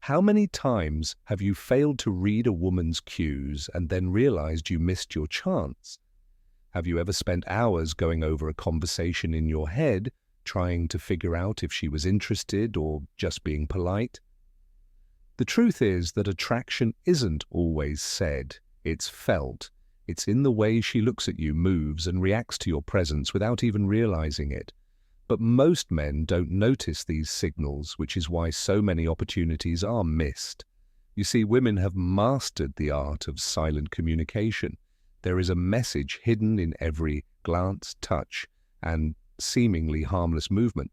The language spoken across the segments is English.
How many times have you failed to read a woman's cues and then realized you missed your chance? Have you ever spent hours going over a conversation in your head, trying to figure out if she was interested or just being polite? The truth is that attraction isn't always said, it's felt. It's in the way she looks at you, moves, and reacts to your presence without even realizing it. But most men don't notice these signals, which is why so many opportunities are missed. You see, women have mastered the art of silent communication. There is a message hidden in every glance, touch, and seemingly harmless movement,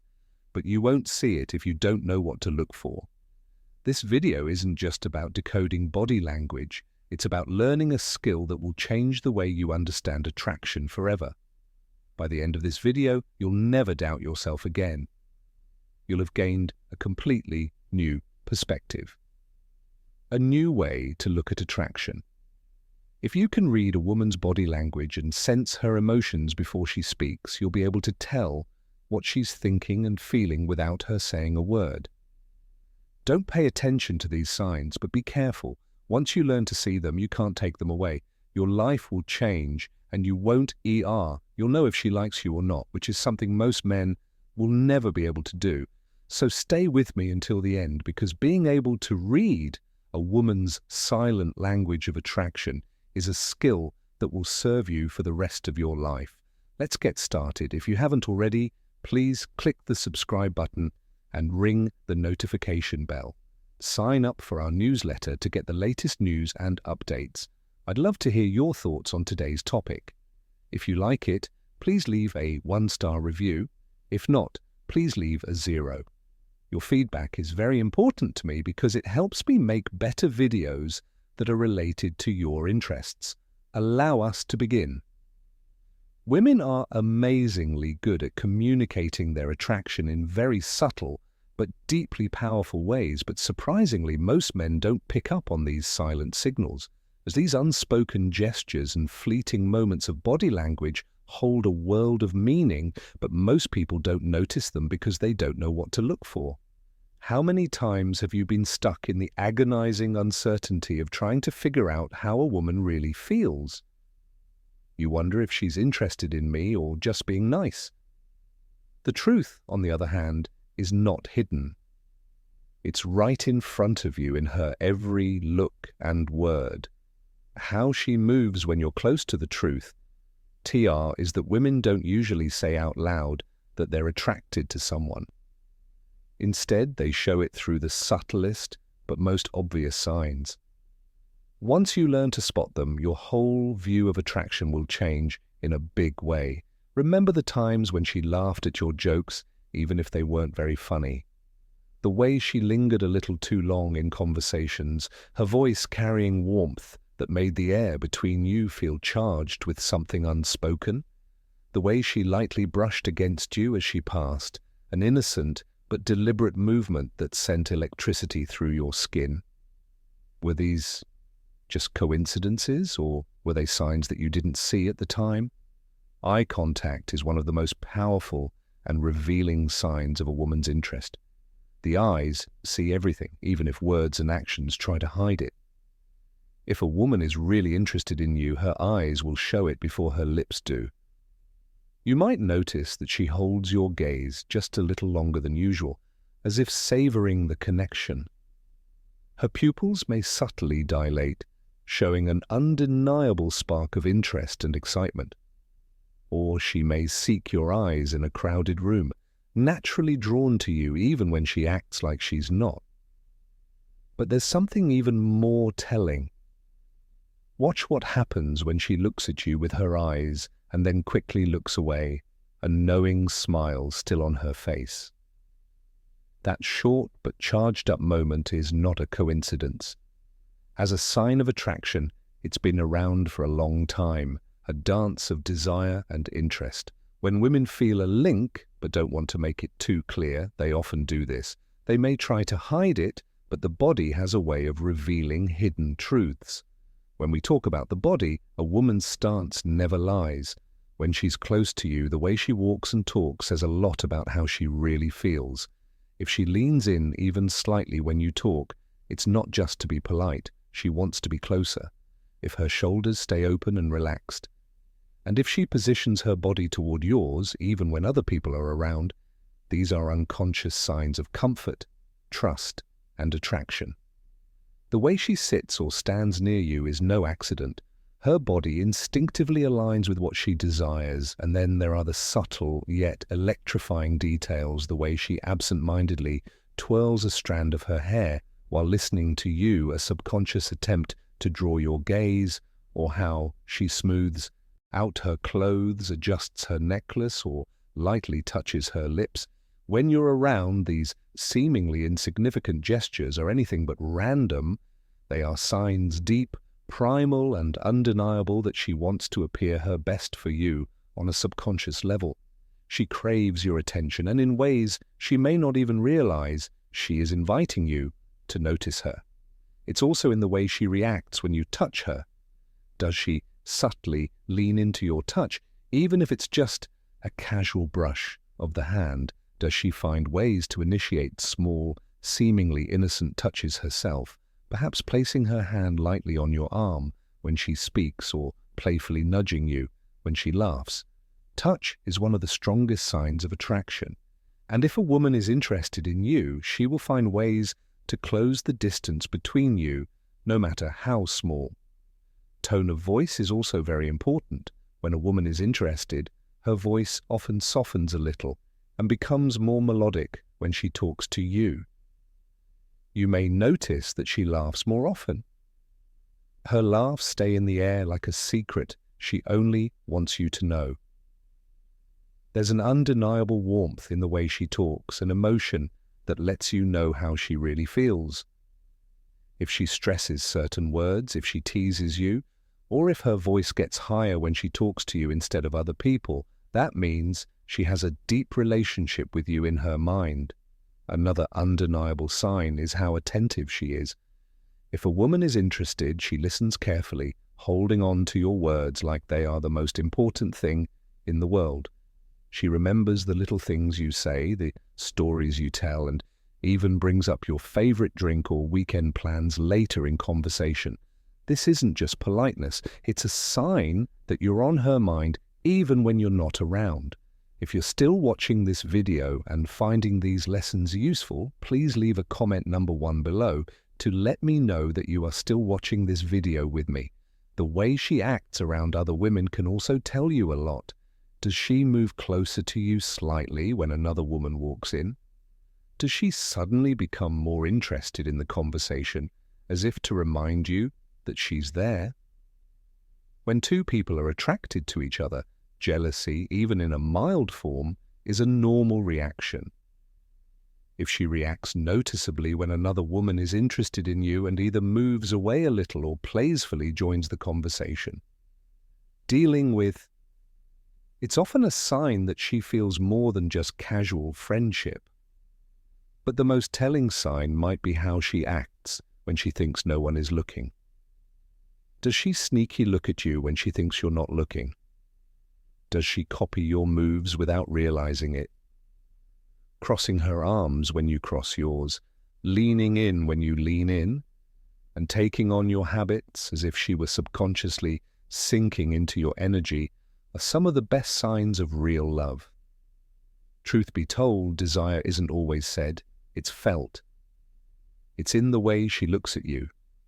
but you won't see it if you don't know what to look for. This video isn't just about decoding body language, it's about learning a skill that will change the way you understand attraction forever. By the end of this video, you'll never doubt yourself again. You'll have gained a completely new perspective. A new way to look at attraction. If you can read a woman's body language and sense her emotions before she speaks, you'll be able to tell what she's thinking and feeling without her saying a word. Don't pay attention to these signs, but be careful. Once you learn to see them, you can't take them away. Your life will change and you won't ER. You'll know if she likes you or not, which is something most men will never be able to do. So stay with me until the end, because being able to read a woman's silent language of attraction is a skill that will serve you for the rest of your life. Let's get started. If you haven't already, please click the subscribe button and ring the notification bell. Sign up for our newsletter to get the latest news and updates. I'd love to hear your thoughts on today's topic. If you like it, please leave a 1-star review. If not, please leave a 0. Your feedback is very important to me because it helps me make better videos that are related to your interests. Allow us to begin. Women are amazingly good at communicating their attraction in very subtle but deeply powerful ways, but surprisingly, most men don't pick up on these silent signals, as these unspoken gestures and fleeting moments of body language hold a world of meaning, but most people don't notice them because they don't know what to look for. How many times have you been stuck in the agonizing uncertainty of trying to figure out how a woman really feels? You wonder if she's interested in me or just being nice. The truth, on the other hand, is not hidden. It's right in front of you in her every look and word. How she moves when you're close to the truth, TR, is that women don't usually say out loud that they're attracted to someone. Instead, they show it through the subtlest but most obvious signs. Once you learn to spot them, your whole view of attraction will change in a big way. Remember the times when she laughed at your jokes, even if they weren't very funny. The way she lingered a little too long in conversations, her voice carrying warmth that made the air between you feel charged with something unspoken. The way she lightly brushed against you as she passed, an innocent but deliberate movement that sent electricity through your skin. Were these just coincidences, or were they signs that you didn't see at the time? Eye contact is one of the most powerful and revealing signs of a woman's interest. The eyes see everything, even if words and actions try to hide it. If a woman is really interested in you, her eyes will show it before her lips do. You might notice that she holds your gaze just a little longer than usual, as if savoring the connection. Her pupils may subtly dilate, showing an undeniable spark of interest and excitement. Or she may seek your eyes in a crowded room, naturally drawn to you even when she acts like she's not. But there's something even more telling. Watch what happens when she looks at you with her eyes and then quickly looks away, a knowing smile still on her face. That short but charged up moment is not a coincidence. As a sign of attraction, it's been around for a long time, a dance of desire and interest. When women feel a link but don't want to make it too clear, they often do this. They may try to hide it, but the body has a way of revealing hidden truths. When we talk about the body, a woman's stance never lies. When she's close to you, the way she walks and talks says a lot about how she really feels. If she leans in even slightly when you talk, It's not just to be polite. She wants to be closer. If her shoulders stay open and relaxed, and if she positions her body toward yours, even when other people are around, these are unconscious signs of comfort, trust, and attraction. The way she sits or stands near you is no accident. Her body instinctively aligns with what she desires, and then there are the subtle yet electrifying details, the way she absent-mindedly twirls a strand of her hair while listening to you, a subconscious attempt to draw your gaze, or how she smooths out her clothes, adjusts her necklace, or lightly touches her lips. When you're around, these seemingly insignificant gestures are anything but random. They are signs deep, primal, and undeniable that she wants to appear her best for you on a subconscious level. She craves your attention, and in ways she may not even realize, she is inviting you to notice her. It's also in the way she reacts when you touch her. Does she subtly lean into your touch, even if it's just a casual brush of the hand? Does she find ways to initiate small, seemingly innocent touches herself, perhaps placing her hand lightly on your arm when she speaks or playfully nudging you when she laughs? Touch is one of the strongest signs of attraction, and if a woman is interested in you, she will find ways to close the distance between you, no matter how small. Tone of voice is also very important. When a woman is interested, her voice often softens a little and becomes more melodic when she talks to you. You may notice that she laughs more often. Her laughs stay in the air like a secret she only wants you to know. There's an undeniable warmth in the way she talks, an emotion that lets you know how she really feels. If she stresses certain words, if she teases you, or if her voice gets higher when she talks to you instead of other people, that means she has a deep relationship with you in her mind. Another undeniable sign is how attentive she is. If a woman is interested, she listens carefully, holding on to your words like they are the most important thing in the world. She remembers the little things you say, the stories you tell, and even brings up your favorite drink or weekend plans later in conversation. This isn't just politeness, it's a sign that you're on her mind even when you're not around. If you're still watching this video and finding these lessons useful, please leave a comment number 1 below to let me know that you are still watching this video with me. The way she acts around other women can also tell you a lot. Does she move closer to you slightly when another woman walks in? Does she suddenly become more interested in the conversation, as if to remind you that she's there? When two people are attracted to each other, jealousy, even in a mild form, is a normal reaction. If she reacts noticeably when another woman is interested in you and either moves away a little or playfully joins the conversation, it's often a sign that she feels more than just casual friendship. But the most telling sign might be how she acts when she thinks no one is looking. Does she sneaky look at you when she thinks you're not looking? Does she copy your moves without realizing it? Crossing her arms when you cross yours, leaning in when you lean in, and taking on your habits as if she were subconsciously sinking into your energy are some of the best signs of real love. Truth be told, desire isn't always said, it's felt. It's in the way she looks at you,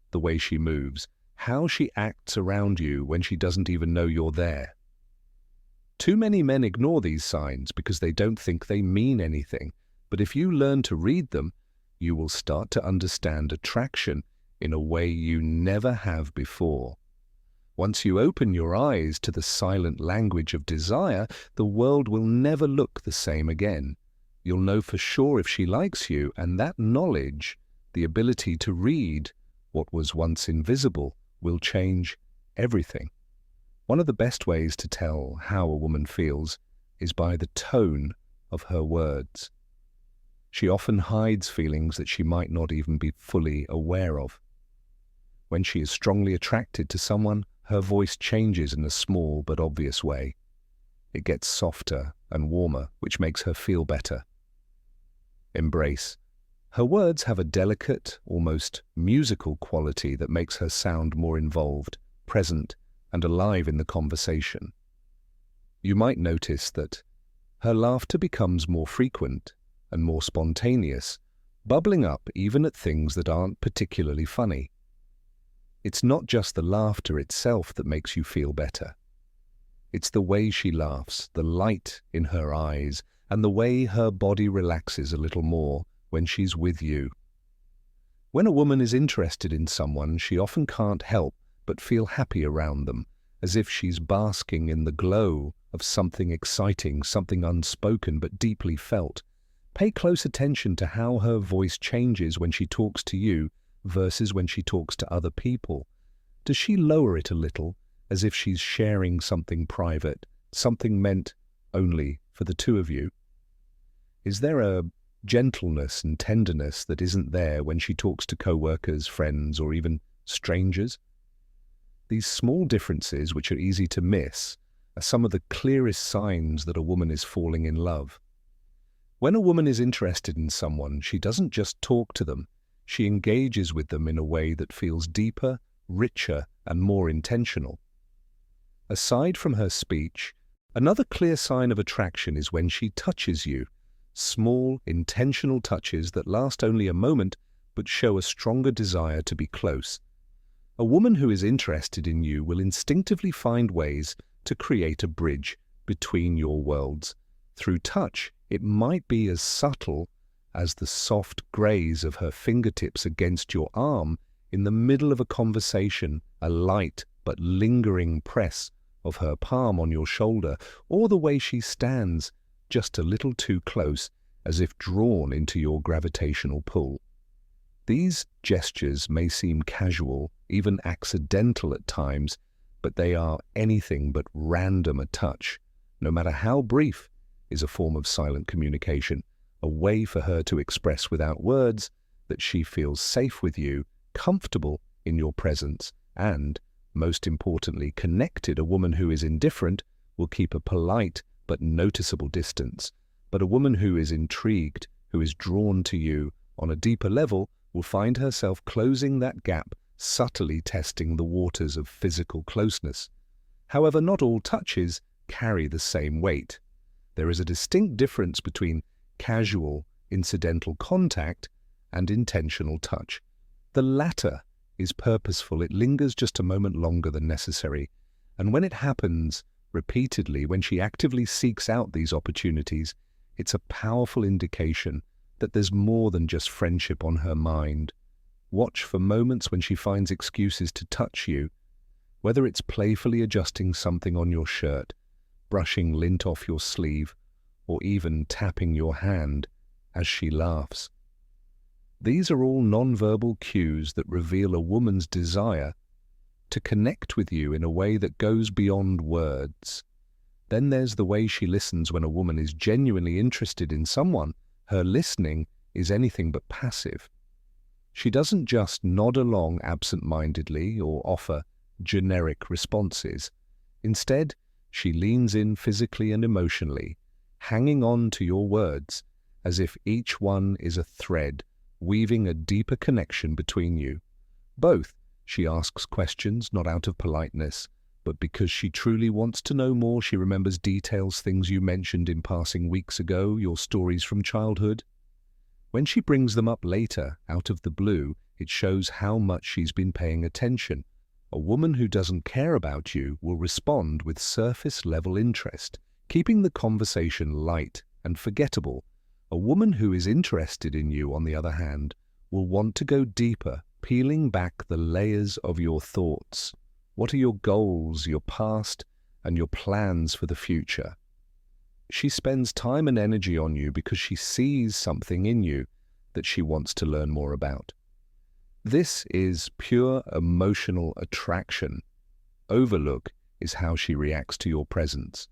the way she moves, how she acts around you when she doesn't even know you're there. Too many men ignore these signs because they don't think they mean anything, but if you learn to read them, you will start to understand attraction in a way you never have before. Once you open your eyes to the silent language of desire, the world will never look the same again. You'll know for sure if she likes you, and that knowledge, the ability to read what was once invisible, will change everything. One of the best ways to tell how a woman feels is by the tone of her words. She often hides feelings that she might not even be fully aware of. When she is strongly attracted to someone, her voice changes in a small but obvious way. It gets softer and warmer, which makes her feel better. Embrace Her words have a delicate, almost musical quality that makes her sound more involved, present, and alive in the conversation. You might notice that her laughter becomes more frequent and more spontaneous, bubbling up even at things that aren't particularly funny. It's not just the laughter itself that makes you feel better. It's the way she laughs, the light in her eyes, and the way her body relaxes a little more when she's with you. When a woman is interested in someone, she often can't help but feel happy around them, as if she's basking in the glow of something exciting, something unspoken but deeply felt. Pay close attention to how her voice changes when she talks to you versus when she talks to other people. Does she lower it a little, as if she's sharing something private, something meant only for the two of you? Is there a gentleness and tenderness that isn't there when she talks to co-workers, friends, or even strangers? These small differences, which are easy to miss, are some of the clearest signs that a woman is falling in love. When a woman is interested in someone, she doesn't just talk to them, she engages with them in a way that feels deeper, richer, and more intentional. Aside from her speech, another clear sign of attraction is when she touches you. Small, intentional touches that last only a moment but show a stronger desire to be close. A woman who is interested in you will instinctively find ways to create a bridge between your worlds. Through touch, it might be as subtle as the soft graze of her fingertips against your arm in the middle of a conversation, a light but lingering press of her palm on your shoulder, or the way she stands just a little too close, as if drawn into your gravitational pull. These gestures may seem casual, even accidental at times, but they are anything but random a touch. No matter how brief, is a form of silent communication, a way for her to express without words that she feels safe with you, comfortable in your presence, and, most importantly, connected. A woman who is indifferent will keep a polite but noticeable distance, but a woman who is intrigued, who is drawn to you on a deeper level, will find herself closing that gap, subtly testing the waters of physical closeness. However, not all touches carry the same weight. There is a distinct difference between casual, incidental contact and intentional touch. The latter is purposeful. It lingers just a moment longer than necessary, and when it happens repeatedly, when she actively seeks out these opportunities, it's a powerful indication that there's more than just friendship on her mind. Watch for moments when she finds excuses to touch you, whether it's playfully adjusting something on your shirt, brushing lint off your sleeve, or even tapping your hand as she laughs. These are all nonverbal cues that reveal a woman's desire to connect with you in a way that goes beyond words. Then there's the way she listens. When a woman is genuinely interested in someone, her listening is anything but passive. She doesn't just nod along absent-mindedly or offer generic responses. Instead, she leans in physically and emotionally, hanging on to your words as if each one is a thread, weaving a deeper connection between you. Both, she asks questions not out of politeness, but because she truly wants to know more. She remembers details, things you mentioned in passing weeks ago, your stories from childhood. When she brings them up later, out of the blue, it shows how much she's been paying attention. A woman who doesn't care about you will respond with surface-level interest, keeping the conversation light and forgettable. A woman who is interested in you, on the other hand, will want to go deeper, peeling back the layers of your thoughts. What are your goals, your past, and your plans for the future? She spends time and energy on you because she sees something in you that she wants to learn more about. This is pure emotional attraction. Overlook is how she reacts to your presence.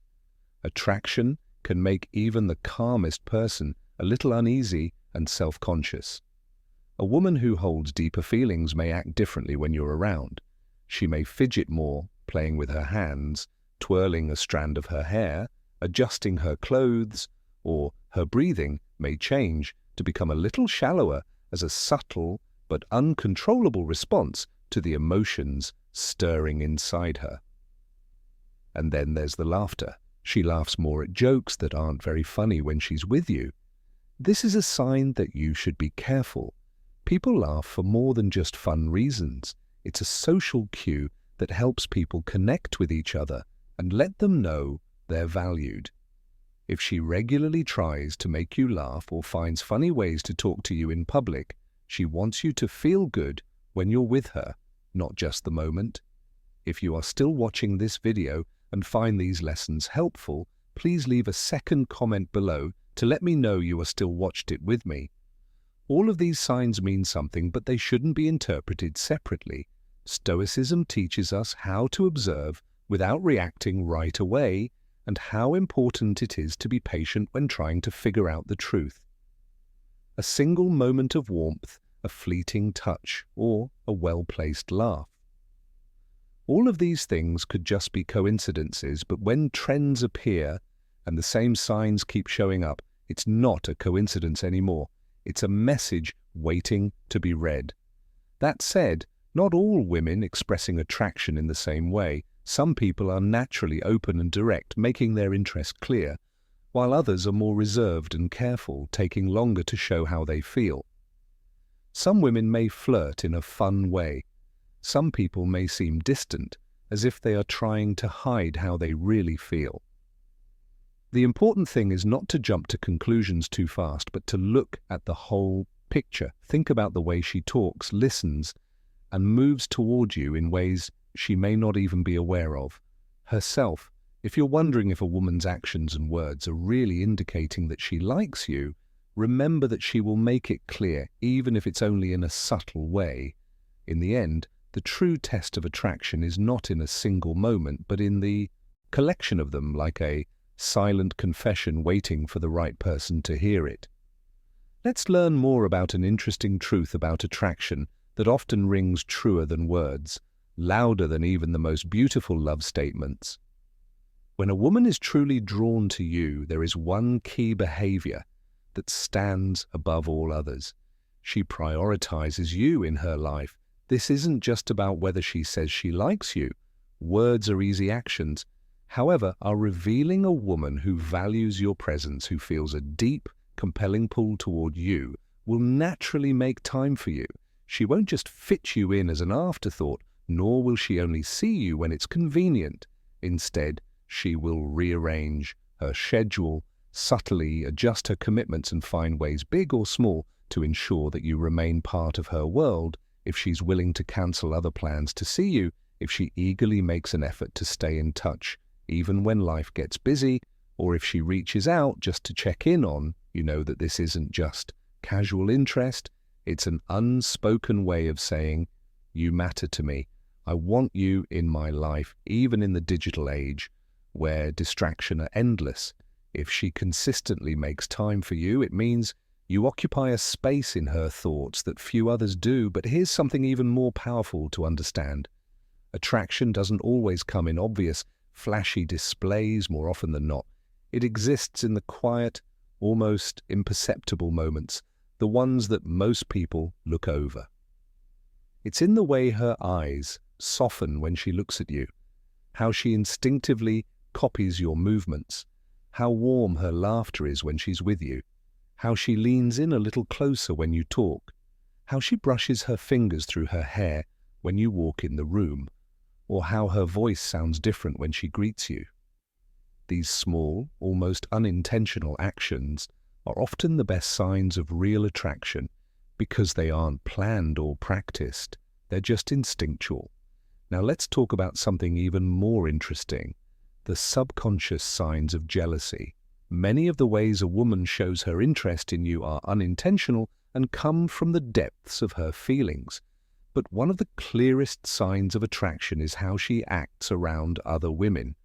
Attraction can make even the calmest person a little uneasy and self-conscious. A woman who holds deeper feelings may act differently when you're around. She may fidget more, playing with her hands, twirling a strand of her hair, adjusting her clothes, or her breathing may change to become a little shallower as a subtle but uncontrollable response to the emotions stirring inside her. And then there's the laughter. She laughs more at jokes that aren't very funny when she's with you. This is a sign that you should be careful. People laugh for more than just fun reasons. It's a social cue that helps people connect with each other and let them know they're valued. If she regularly tries to make you laugh or finds funny ways to talk to you in public, she wants you to feel good when you're with her, not just the moment. If you are still watching this video and find these lessons helpful, please leave a second comment below to let me know you are still watched it with me. All of these signs mean something, but they shouldn't be interpreted separately. Stoicism teaches us how to observe without reacting right away, and how important it is to be patient when trying to figure out the truth. A single moment of warmth, a fleeting touch, or a well-placed laugh. All of these things could just be coincidences, but when trends appear and the same signs keep showing up, it's not a coincidence anymore. It's a message waiting to be read. That said, not all women expressing attraction in the same way. Some people are naturally open and direct, making their interest clear, while others are more reserved and careful, taking longer to show how they feel. Some women may flirt in a fun way. Some people may seem distant, as if they are trying to hide how they really feel. The important thing is not to jump to conclusions too fast, but to look at the whole picture. Think about the way she talks, listens, and moves toward you in ways she may not even be aware of. Herself, if you're wondering if a woman's actions and words are really indicating that she likes you, remember that she will make it clear, even if it's only in a subtle way. In the end, the true test of attraction is not in a single moment, but in the collection of them, like a silent confession waiting for the right person to hear it. Let's learn more about an interesting truth about attraction that often rings truer than words, louder than even the most beautiful love statements. When a woman is truly drawn to you, there is one key behavior that stands above all others. She prioritizes you in her life. This isn't just about whether she says she likes you. Words are easy actions. However, are revealing a woman who values your presence, who feels a deep, compelling pull toward you, will naturally make time for you. She won't just fit you in as an afterthought, nor will she only see you when it's convenient. Instead, she will rearrange her schedule, subtly adjust her commitments, and find ways, big or small, to ensure that you remain part of her world. If she's willing to cancel other plans to see you, if she eagerly makes an effort to stay in touch, even when life gets busy, or if she reaches out just to check in on, you know that this isn't just casual interest, it's an unspoken way of saying, you matter to me. I want you in my life, even in the digital age, where distractions are endless. If she consistently makes time for you, it means you occupy a space in her thoughts that few others do. But here's something even more powerful to understand. Attraction doesn't always come in obvious, flashy displays more often than not. It exists in the quiet, almost imperceptible moments, the ones that most people look over. It's in the way her eyes soften when she looks at you, how she instinctively copies your movements, how warm her laughter is when she's with you, how she leans in a little closer when you talk, how she brushes her fingers through her hair when you walk in the room, or how her voice sounds different when she greets you. These small, almost unintentional actions are often the best signs of real attraction because they aren't planned or practiced, they're just instinctual. Now let's talk about something even more interesting, the subconscious signs of jealousy. Many of the ways a woman shows her interest in you are unintentional and come from the depths of her feelings. But one of the clearest signs of attraction is how she acts around other women.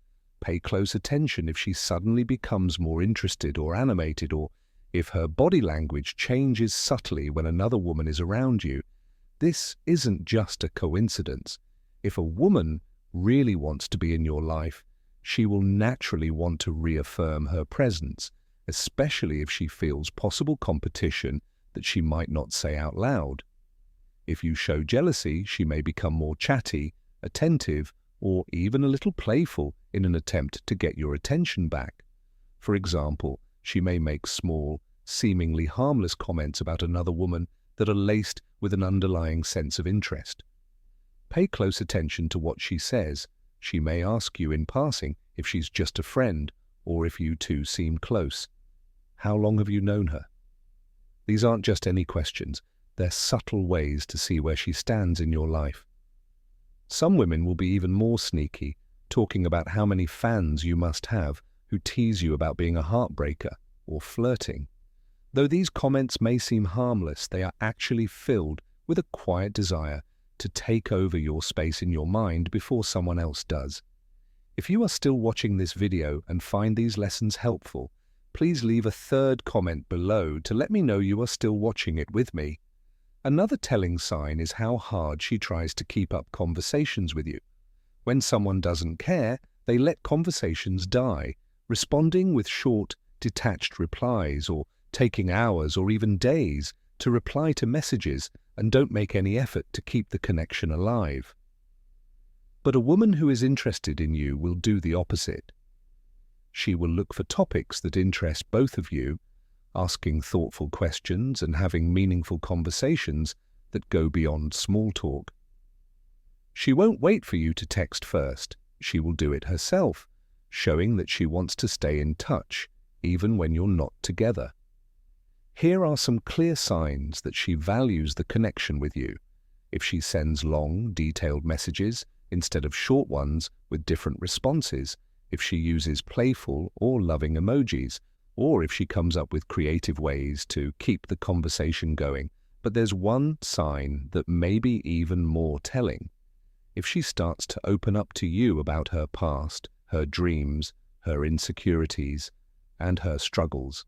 Pay close attention if she suddenly becomes more interested or animated, or if her body language changes subtly when another woman is around you. This isn't just a coincidence. If a woman really wants to be in your life, she will naturally want to reaffirm her presence, especially if she feels possible competition that she might not say out loud. If you show jealousy, she may become more chatty, attentive, or even a little playful in an attempt to get your attention back. For example, she may make small, seemingly harmless comments about another woman that are laced with an underlying sense of interest. Pay close attention to what she says. She may ask you in passing if she's just a friend or if you two seem close. How long have you known her? These aren't just any questions. They're subtle ways to see where she stands in your life. Some women will be even more sneaky, talking about how many fans you must have who tease you about being a heartbreaker or flirting. Though these comments may seem harmless, they are actually filled with a quiet desire to take over your space in your mind before someone else does. If you are still watching this video and find these lessons helpful, please leave a third comment below to let me know you are still watching it with me. Another telling sign is how hard she tries to keep up conversations with you. When someone doesn't care, they let conversations die, responding with short, detached replies or taking hours or even days to reply to messages and don't make any effort to keep the connection alive. But a woman who is interested in you will do the opposite. She will look for topics that interest both of you, asking thoughtful questions and having meaningful conversations that go beyond small talk. She won't wait for you to text first. She will do it herself, showing that she wants to stay in touch, even when you're not together. Here are some clear signs that she values the connection with you. If she sends long, detailed messages instead of short ones with different responses, if she uses playful or loving emojis, or if she comes up with creative ways to keep the conversation going. But there's one sign that may be even more telling. If she starts to open up to you about her past, her dreams, her insecurities, and her struggles.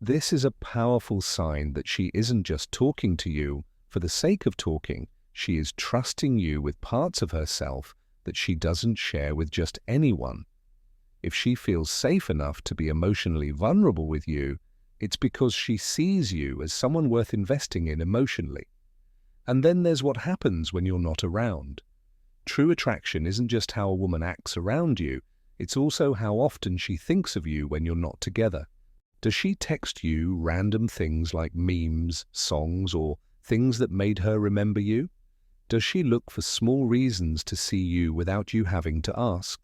This is a powerful sign that she isn't just talking to you for the sake of talking. She is trusting you with parts of herself that she doesn't share with just anyone. If she feels safe enough to be emotionally vulnerable with you, it's because she sees you as someone worth investing in emotionally. And then there's what happens when you're not around. True attraction isn't just how a woman acts around you, it's also how often she thinks of you when you're not together. Does she text you random things like memes, songs, or things that made her remember you? Does she look for small reasons to see you without you having to ask?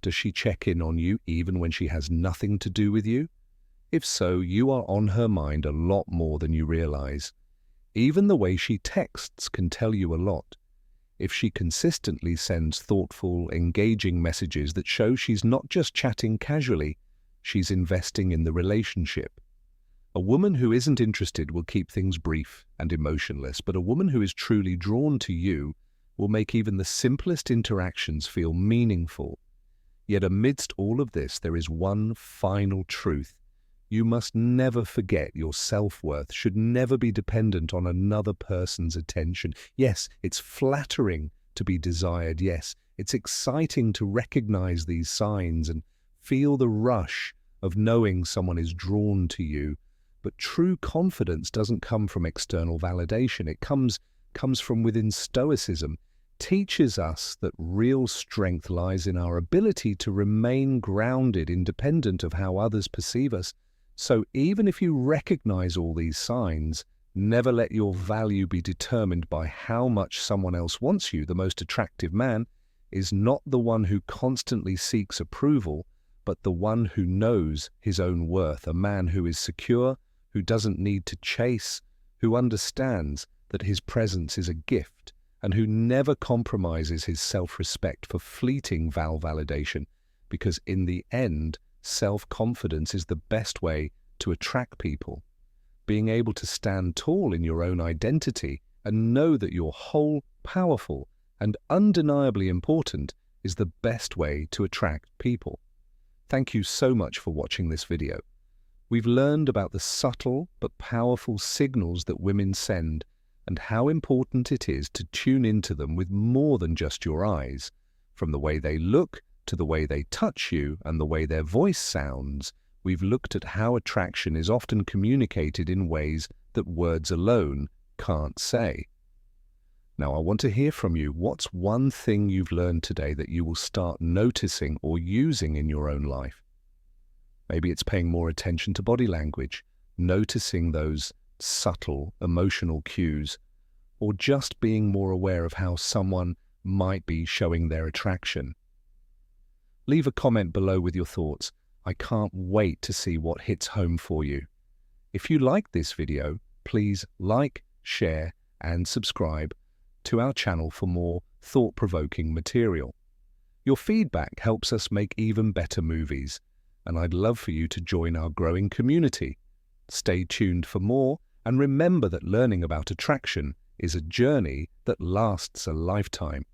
Does she check in on you even when she has nothing to do with you? If so, you are on her mind a lot more than you realize. Even the way she texts can tell you a lot. If she consistently sends thoughtful, engaging messages that show she's not just chatting casually, she's investing in the relationship. A woman who isn't interested will keep things brief and emotionless, but a woman who is truly drawn to you will make even the simplest interactions feel meaningful. Yet amidst all of this, there is one final truth. You must never forget your self-worth should never be dependent on another person's attention. Yes, it's flattering to be desired. Yes, it's exciting to recognize these signs and feel the rush of knowing someone is drawn to you. But true confidence doesn't come from external validation. It comes from within. Stoicism teaches us that real strength lies in our ability to remain grounded, independent of how others perceive us. So even if you recognize all these signs, never let your value be determined by how much someone else wants you. The most attractive man is not the one who constantly seeks approval, but the one who knows his own worth, a man who is secure, who doesn't need to chase, who understands that his presence is a gift, and who never compromises his self-respect for fleeting validation, because in the end, self-confidence is the best way to attract people. Being able to stand tall in your own identity and know that you're whole, powerful, and undeniably important is the best way to attract people. Thank you so much for watching this video. We've learned about the subtle but powerful signals that women send and how important it is to tune into them with more than just your eyes. From the way they look to the way they touch you and the way their voice sounds, we've looked at how attraction is often communicated in ways that words alone can't say. Now, I want to hear from you. What's one thing you've learned today that you will start noticing or using in your own life? Maybe it's paying more attention to body language, noticing those subtle emotional cues, or just being more aware of how someone might be showing their attraction. Leave a comment below with your thoughts. I can't wait to see what hits home for you. If you like this video, please like, share, and subscribe to our channel for more thought-provoking material. Your feedback helps us make even better movies, and I'd love for you to join our growing community. Stay tuned for more, and remember that learning about attraction is a journey that lasts a lifetime.